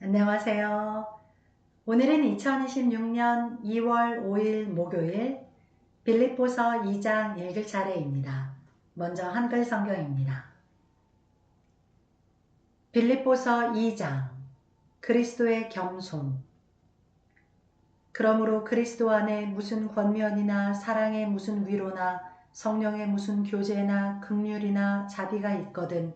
안녕하세요. 오늘은 2026년 2월 5일 목요일 빌립보서 2장 읽을 차례입니다. 먼저 한글 성경입니다. 빌립보서 2장 그리스도의 겸손. 그러므로 그리스도 안에 무슨 권면이나 사랑의 무슨 위로나 성령의 무슨 교제나 긍휼이나 자비가 있거든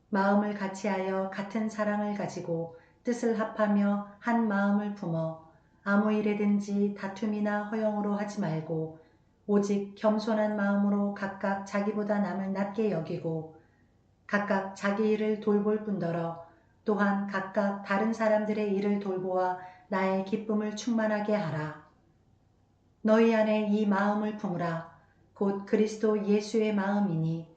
마음을 같이하여 같은 사랑을 가지고 뜻을 합하며 한 마음을 품어 아무 일에든지 다툼이나 허영으로 하지 말고 오직 겸손한 마음으로 각각 자기보다 남을 낮게 여기고 각각 자기 일을 돌볼 뿐더러 또한 각각 다른 사람들의 일을 돌보아 나의 기쁨을 충만하게 하라. 너희 안에 이 마음을 품으라. 곧 그리스도 예수의 마음이니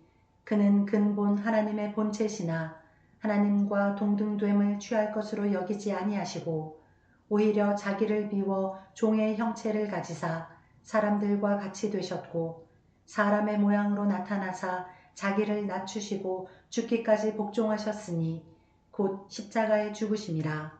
그는 근본 하나님의 본체시나 하나님과 동등됨을 취할 것으로 여기지 아니하시고 오히려 자기를 비워 종의 형체를 가지사 사람들과 같이 되셨고 사람의 모양으로 나타나사 자기를 낮추시고 죽기까지 복종하셨으니 곧 십자가에 죽으심이라.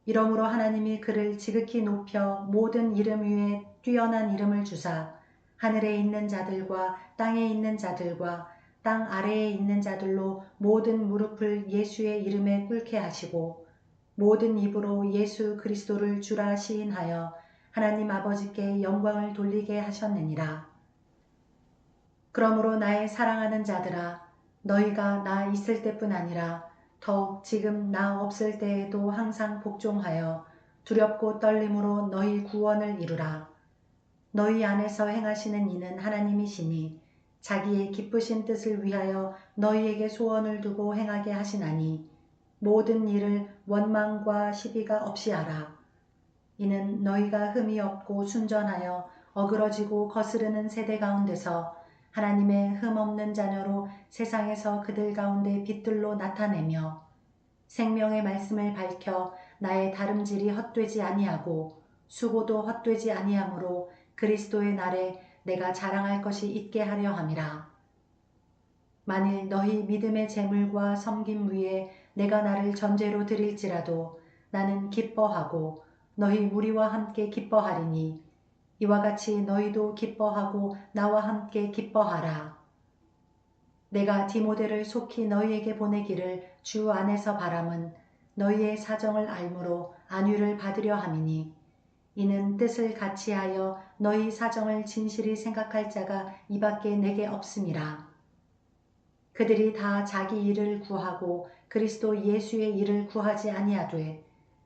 이러므로 하나님이 그를 지극히 높여 모든 이름 위에 뛰어난 이름을 주사 하늘에 있는 자들과 땅에 있는 자들과 땅 아래에 있는 자들로 모든 무릎을 예수의 이름에 꿇게 하시고 모든 입으로 예수 그리스도를 주라 시인하여 하나님 아버지께 영광을 돌리게 하셨느니라. 그러므로 나의 사랑하는 자들아 너희가 나 있을 때뿐 아니라 더욱 지금 나 없을 때에도 항상 복종하여 두렵고 떨림으로 너희 구원을 이루라. 너희 안에서 행하시는 이는 하나님이시니 자기의 기쁘신 뜻을 위하여 너희에게 소원을 두고 행하게 하시나니 모든 일을 원망과 시비가 없이 하라. 이는 너희가 흠이 없고 순전하여 어그러지고 거스르는 세대 가운데서 하나님의 흠없는 자녀로 세상에서 그들 가운데 빛들로 나타내며 생명의 말씀을 밝혀 나의 다름질이 헛되지 아니하고 수고도 헛되지 아니하므로 그리스도의 날에 내가 자랑할 것이 있게 하려 함이라. 만일 너희 믿음의 재물과 섬김 위에 내가 나를 전제로 드릴지라도 나는 기뻐하고 너희 무리와 함께 기뻐하리니 이와 같이 너희도 기뻐하고 나와 함께 기뻐하라. 내가 디모데를 속히 너희에게 보내기를 주 안에서 바람은 너희의 사정을 알므로 안위를 받으려 함이니 이는 뜻을 같이하여 너희 사정을 진실히 생각할 자가 이밖에 내게 없음이라. 그들이 다 자기 일을 구하고 그리스도 예수의 일을 구하지 아니하되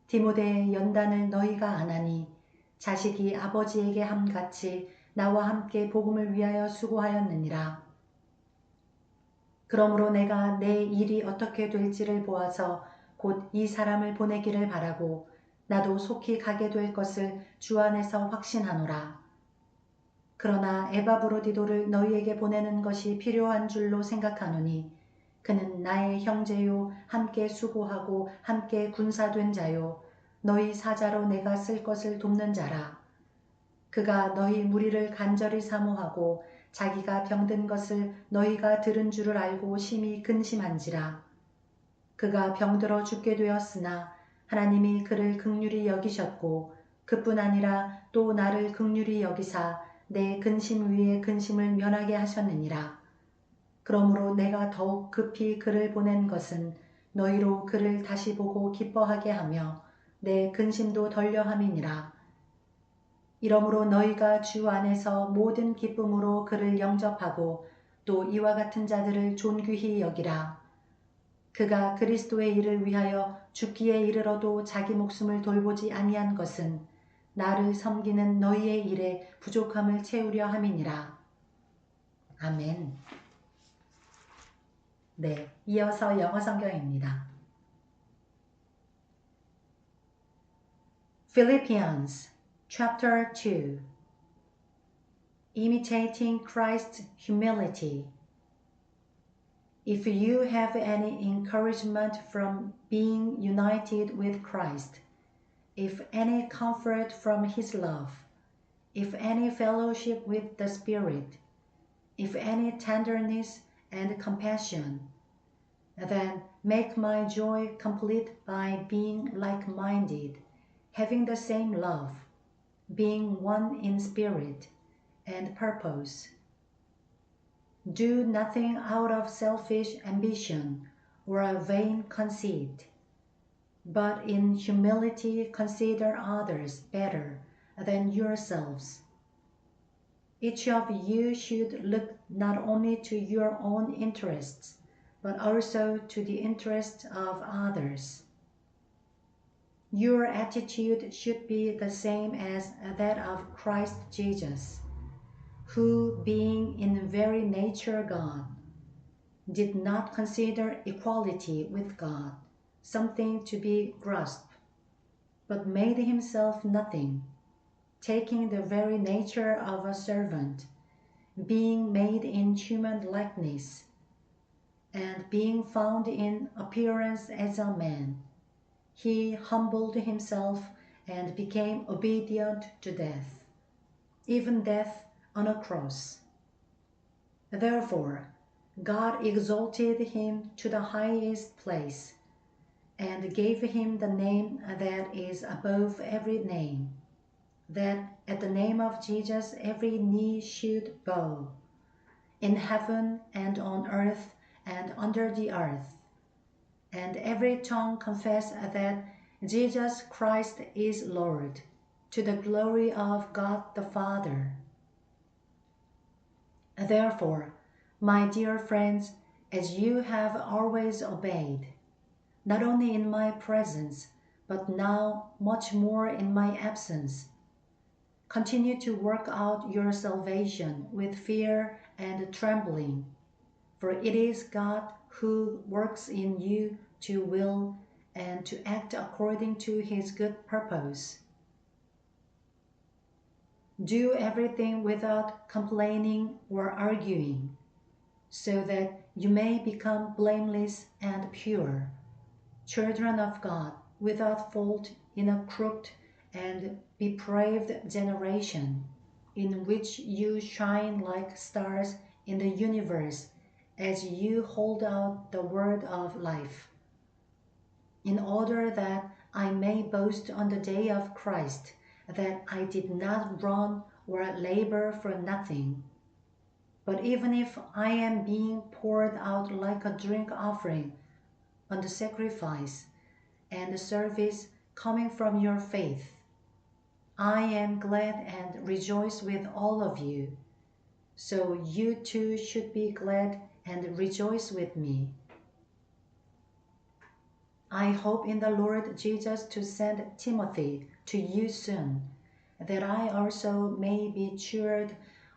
디모데의 연단을 너희가 아나니 자식이 아버지에게 함같이 나와 함께 복음을 위하여 수고하였느니라. 그러므로 내가 내 일이 어떻게 될지를 보아서 곧 이 사람을 보내기를 바라고 나도 속히 가게 될 것을 주 안에서 확신하노라. 그러나 에바브로디도를 너희에게 보내는 것이 필요한 줄로 생각하노니 그는 나의 형제요 함께 수고하고 함께 군사된 자요 너희 사자로 내가 쓸 것을 돕는 자라. 그가 너희 무리를 간절히 사모하고 자기가 병든 것을 너희가 들은 줄을 알고 심히 근심한지라. 그가 병들어 죽게 되었으나 하나님이 그를 긍휼히 여기셨고 그뿐 아니라 또 나를 긍휼히 여기사 내 근심 위에 근심을 면하게 하셨느니라. 그러므로 내가 더욱 급히 그를 보낸 것은 너희로 그를 다시 보고 기뻐하게 하며 내 근심도 덜려 함이니라. 이러므로 너희가 주 안에서 모든 기쁨으로 그를 영접하고 또 이와 같은 자들을 존귀히 여기라. 그가 그리스도의 일을 위하여 죽기에 이르러도 자기 목숨을 돌보지 아니한 것은 나를 섬기는 너희의 일에 부족함을 채우려 함이니라. 아멘. 네, 이어서 영어 성경입니다. Philippians chapter 2 Imitating Christ's humility. If you have any encouragement from being united with Christ, if any comfort from his love, if any fellowship with the Spirit, if any tenderness and compassion, then Make my joy complete by being like-minded, having the same love, being one in spirit and purpose. Do nothing out of selfish ambition or a vain conceit, but in humility consider others better than yourselves. Each of you should look not only to your own interests, but also to the interests of others. Your attitude should be the same as that of Christ Jesus, who, being in very nature God, did not consider equality with God something to be grasped, but made himself nothing, taking the very nature of a servant, being made in human likeness, and being found in appearance as a man. He humbled himself and became obedient to death, even death on a cross. Therefore, God exalted him to the highest place and gave him the name that is above every name, that at the name of Jesus every knee should bow, in heaven and on earth and under the earth, and every tongue confess that Jesus Christ is Lord, to the glory of God the Father. Therefore, my dear friends, as you have always obeyed, not only in my presence, but now much more in my absence, continue to work out your salvation with fear and trembling, for it is God who works in you to will and to act according to his good purpose. Do everything without complaining or arguing, so that you may become blameless and pure, children of God, without fault in a crooked and depraved generation, in which you shine like stars in the universe as you hold out the word of life, in order that I may boast on the day of Christ that I did not run or labor for nothing. But even if I am being poured out like a drink offering on the sacrifice and the service coming from your faith, I am glad and rejoice with all of you. So you too should be glad and rejoice with me. I hope in the Lord Jesus to send Timothy to you soon, that I also may be cheered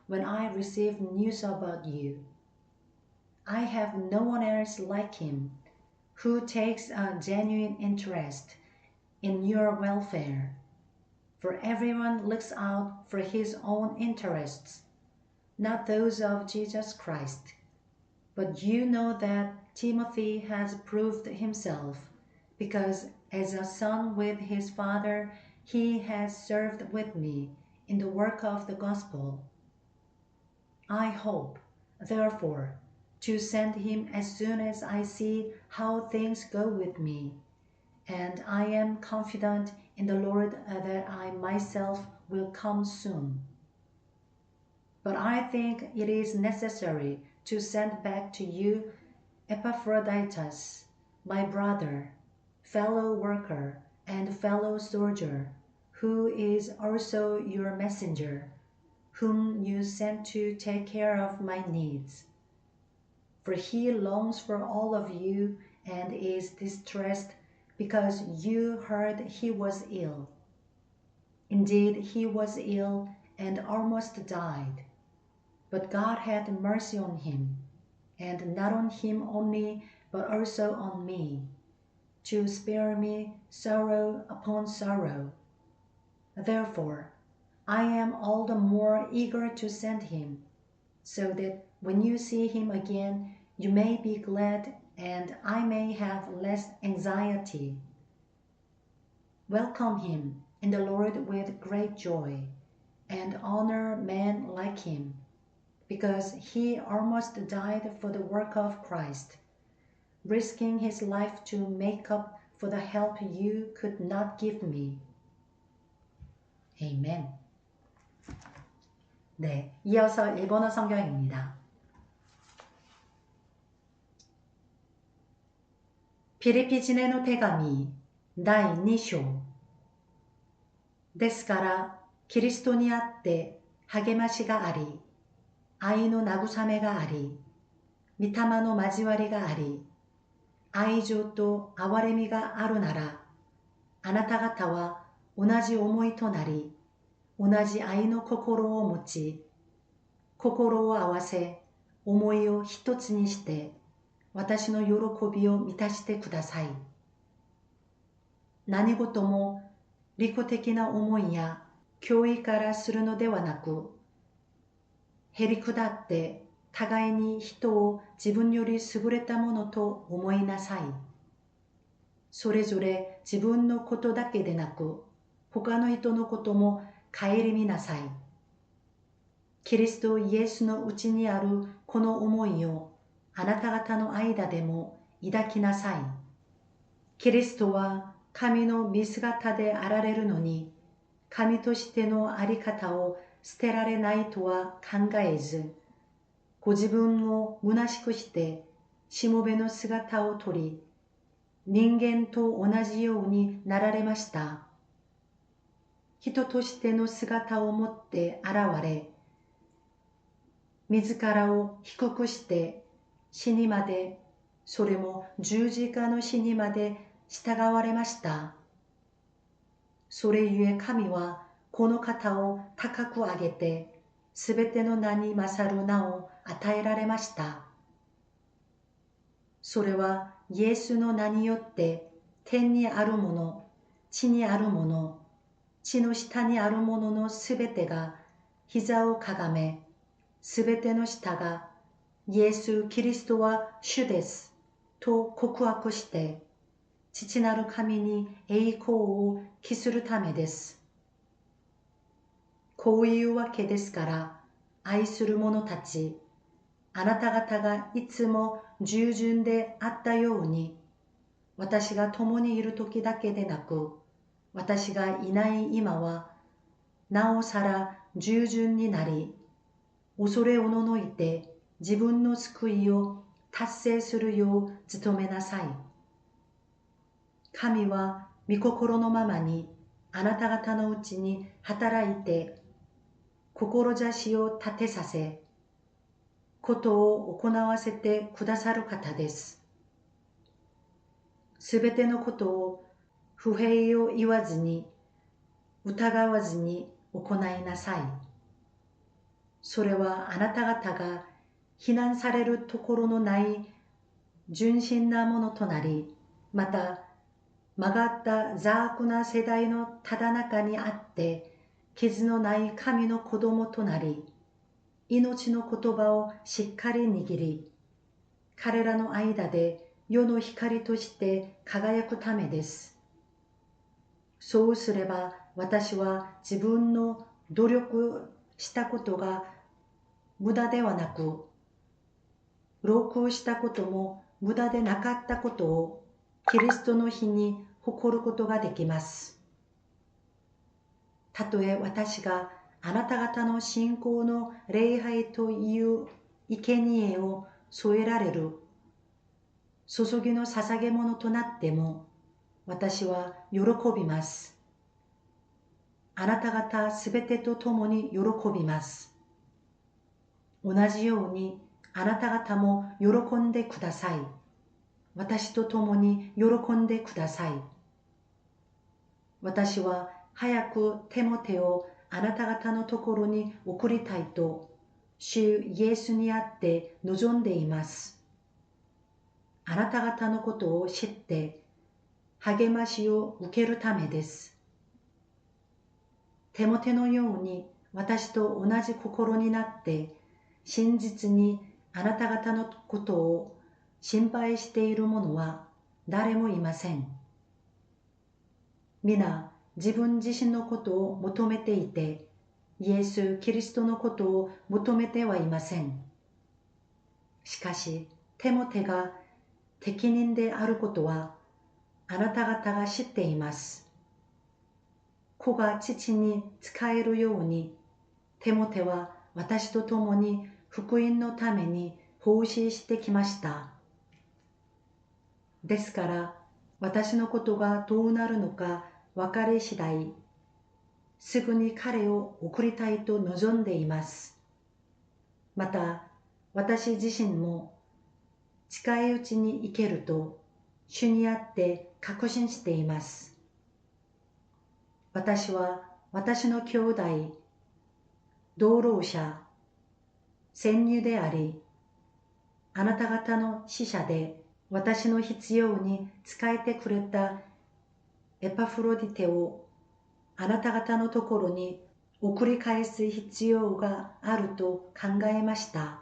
when I receive news about you. I have no one else like him, who takes a genuine interest in your welfare. For everyone looks out for his own interests, not those of Jesus Christ. But you know that Timothy has proved himself, because as a son with his father, he has served with me in the work of the gospel. I hope, therefore, to send him as soon as I see how things go with me, and I am confident in the Lord that I myself will come soon. But I think it is necessary to send back to you Epaphroditus, my brother, fellow worker, and fellow soldier, who is also your messenger, whom you sent to take care of my needs. For he longs for all of you and is distressed because you heard he was ill. Indeed, he was ill and almost died. But God had mercy on him, and not on him only, but also on me, to spare me sorrow upon sorrow. Therefore, I am all the more eager to send him, so that when you see him again, you may be glad and I may have less anxiety. Welcome him in the Lord with great joy, and honor men like him, because he almost died for the work of Christ, risking his life to make up for the help you could not give me. Amen. 네, 이어서 일본어 성경입니다. 피리피人への手紙第2章。ですから、キリストにあって励ましがあり、愛の慰めがあり、御霊の交わりがあり、愛情と憐れみがあるなら、あなた方は同じ思いとなり、同じ愛の心を持ち、心を合わせ、思いを一つにして、私の喜びを満たしてください。何事も利己的な思いや脅威からするのではなく、へりくだって互いに人を自分より優れたものと思いなさい。それぞれ自分のことだけでなく、他の人のことも顧みなさい。キリストイエスのうちにあるこの思いをあなた方の間でも抱きなさい。キリストは神の見姿であられるのに、神としてのあり方を捨てられないとは考えず、ご自分を虚しくしてしもべの姿をとり、人間と同じようになられました。人としての姿を持って現れ、自らを低くして死にまで、それも十字架の死にまで従われました。それゆえ神はこの方を高く上げて、すべての名に勝る名を与えられました。それはイエスの名によって天にあるもの、地にあるもの、地の下にあるもののすべてが膝をかがめ、すべての舌がイエス・キリストは主ですと告白して、父なる神に栄光を期するためです。こういうわけですから、愛する者たち、あなた方がいつも従順であったように、私が共にいる時だけでなく、私がいない今は、なおさら従順になり、恐れおののいて自分の救いを達成するよう努めなさい。神は御心のままにあなた方のうちに働いて、志を立てさせ、ことを行わせてくださる方です。すべてのことを不平を言わずに、疑わずに行いなさい。それはあなた方が非難されるところのない純真なものとなり、また曲がった邪悪な世代のただ中にあって、傷のない神の子供となり、命の言葉をしっかり握り、彼らの間で世の光として輝くためです。そうすれば私は自分の努力したことが無駄ではなく、労苦したことも無駄でなかったことをキリストの日に誇ることができます。たとえ私があなた方の信仰の礼拝という生贄を添えられる注ぎの捧げ物となっても、私は喜びます。あなた方すべてと共に喜びます。同じようにあなた方も喜んでください。私と共に喜んでください。私は早くテモテをあなた方のところに送りたいと、主イエスにあって望んでいます。あなた方のことを知って励ましを受けるためです。テモテのように私と同じ心になって真実にあなた方のことを心配している者は誰もいません。皆自分自身のことを求めていて、イエス・キリストのことを求めてはいません。しかし、テモテが適任であることはあなた方が知っています。子が父に仕えるように、テモテは私と共に福音のために奉仕してきました。ですから、私のことがどうなるのか分かり次第、すぐに彼を送りたいと望んでいます。また、私自身も近いうちに行けると主にあって確信しています。私は私の兄弟、同労者、戦友であり、あなた方の使者で私の必要に仕えてくれたエパフロディテをあなた方のところに送り返す必要があると考えました。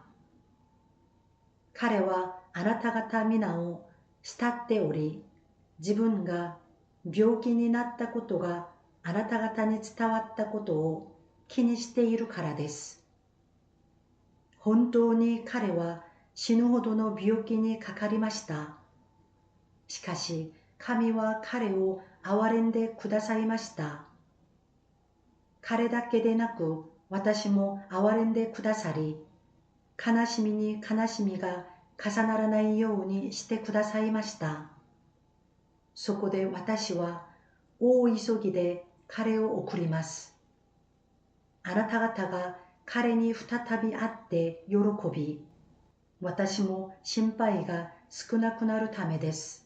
彼はあなた方皆を慕っており、自分が病気になったことがあなた方に伝わったことを気にしているからです。本当に彼は死ぬほどの病気にかかりました。しかし神は彼を憐れんでくださいました。彼だけでなく私も憐れんでくださり、悲しみに悲しみが重ならないようにしてくださいました。そこで私は大急ぎで彼を送ります。あなた方が彼に再び会って喜び、私も心配が少なくなるためです。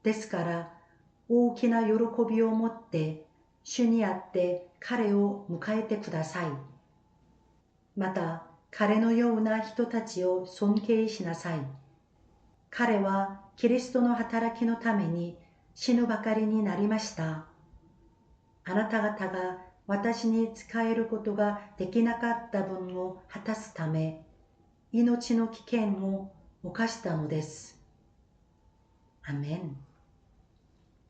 ですから大きな喜びを持って主にあって彼を迎えてください。また彼のような人たちを尊敬しなさい。彼はキリストの働きのために死ぬばかりになりました。あなた方が私に仕えることができなかった分を果たすため、命の危険を冒したのです。아멘.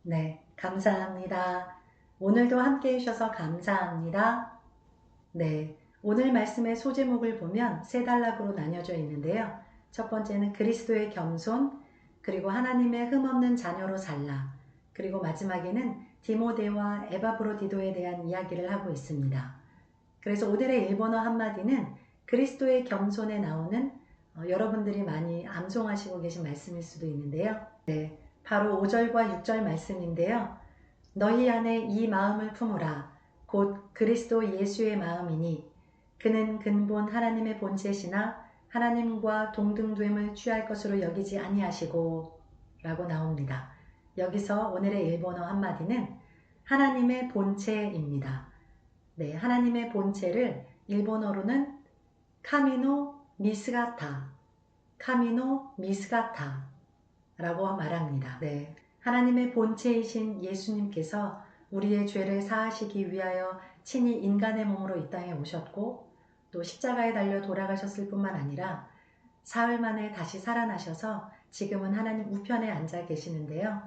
네, 감사합니다. 오늘도 함께 해주셔서 감사합니다. 네, 오늘 말씀의 소제목을 보면 세 단락으로 나뉘어져 있는데요. 첫 번째는 그리스도의 겸손, 그리고 하나님의 흠없는 자녀로 살라, 그리고 마지막에는 디모데와 에바브로디도에 대한 이야기를 하고 있습니다. 그래서 오늘의 일본어 한마디는 그리스도의 겸손에 나오는 여러분들이 많이 암송하시고 계신 말씀일 수도 있는데요. 네, 바로 5절과 6절 말씀인데요. 너희 안에 이 마음을 품으라. 곧 그리스도 예수의 마음이니 그는 근본 하나님의 본체시나 하나님과 동등됨을 취할 것으로 여기지 아니하시고 라고 나옵니다. 여기서 오늘의 일본어 한마디는 하나님의 본체입니다. 네, 하나님의 본체를 일본어로는 카미노 미스가타, 카미노 미스가타 라고 말합니다. 네, 하나님의 본체이신 예수님께서 우리의 죄를 사하시기 위하여 친히 인간의 몸으로 이 땅에 오셨고 또 십자가에 달려 돌아가셨을 뿐만 아니라 사흘 만에 다시 살아나셔서 지금은 하나님 우편에 앉아 계시는데요.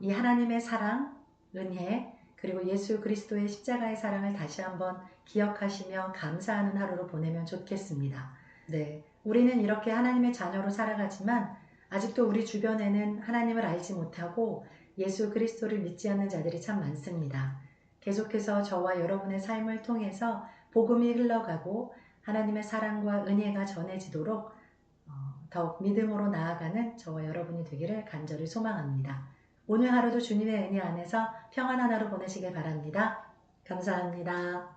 이 하나님의 사랑, 은혜, 그리고 예수 그리스도의 십자가의 사랑을 다시 한번 기억하시며 감사하는 하루로 보내면 좋겠습니다. 네, 우리는 이렇게 하나님의 자녀로 살아가지만 아직도 우리 주변에는 하나님을 알지 못하고 예수 그리스도를 믿지 않는 자들이 참 많습니다. 계속해서 저와 여러분의 삶을 통해서 복음이 흘러가고 하나님의 사랑과 은혜가 전해지도록 더욱 믿음으로 나아가는 저와 여러분이 되기를 간절히 소망합니다. 오늘 하루도 주님의 은혜 안에서 평안한 하루 보내시길 바랍니다. 감사합니다.